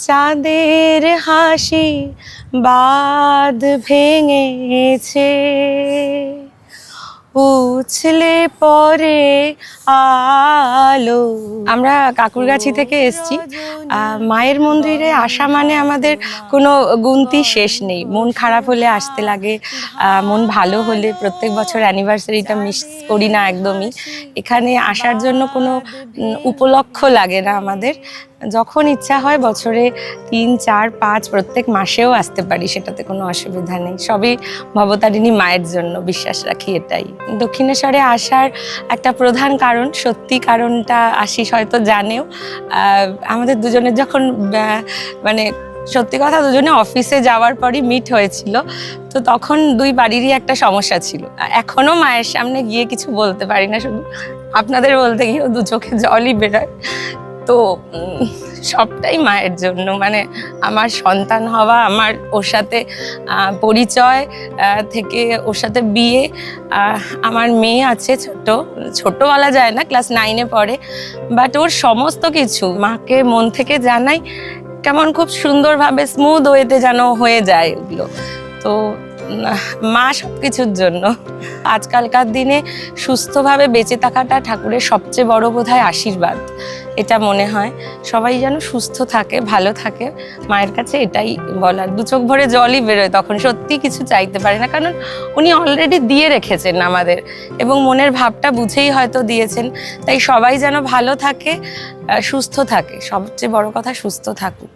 চাঁদের হাসি বাঁধ ভেঙেছে, উছলে পরে আলো। আমরা কাকুরগাছি থেকে এসেছি। মায়ের মন্দিরে আসা মানে আমাদের কোনো গুনতি শেষ নেই। মন খারাপ হলে আসতে লাগে, মন ভালো হলে প্রত্যেক বছর অ্যানিভার্সারিটা মিস করি না একদমই। এখানে আসার জন্য কোনো উপলক্ষ লাগে না আমাদের। যখন ইচ্ছা হয় বছরে 3, 4, 5 প্রত্যেক মাসেও আসতে পারি, সেটাতে কোনো অসুবিধা নেই। সবই ভবতারিণী মায়ের জন্য, বিশ্বাস রাখি এটাই। দক্ষিণেশ্বরে আসার একটা প্রধান কারণ, সত্যি কারণটা আশিস হয়তো জানেও, আমাদের দুজনের যখন মানে সত্যি কথা দুজনে অফিসে যাওয়ার পরই মিট হয়েছিল, তো তখন দুই বাড়িরই একটা সমস্যা ছিল। এখনো মায়ের সামনে গিয়ে কিছু বলতে পারি না, শুধু আপনাদের বলতে গিয়েও দু চোখে জলই বেরোয়। তো সবটাই মায়ের জন্য, মানে আমার সন্তান হওয়া, আমার ওর সাথে পরিচয় থেকে ওর সাথে বিয়ে, আমার মেয়ে আছে ছোট বলা যায় না, ক্লাস 9-এ পড়ে, বাট ওর সমস্ত কিছু মাকে মন থেকে জানাই, কেমন খুব সুন্দরভাবে স্মুথ ওয়েতে যেন হয়ে যায় ওগুলো। তো মা সব কিছুর জন্য। আজকালকার দিনে সুস্থভাবে বেঁচে থাকাটা ঠাকুরের সবচেয়ে বড় বোধহয় আশীর্বাদ, এটা মনে হয়। সবাই যেন সুস্থ থাকে, ভালো থাকে, মায়ের কাছে এটাই বলার। দু চোখ ভরে জলই বেরোয় তখন, সত্যি কিছু চাইতে পারে না, কারণ উনি অলরেডি দিয়ে রেখেছেন আমাদের, এবং মনের ভাবটা বুঝেই হয়তো দিয়েছেন। তাই সবাই যেন ভালো থাকে, সুস্থ থাকে, সবচেয়ে বড় কথা সুস্থ থাকুক।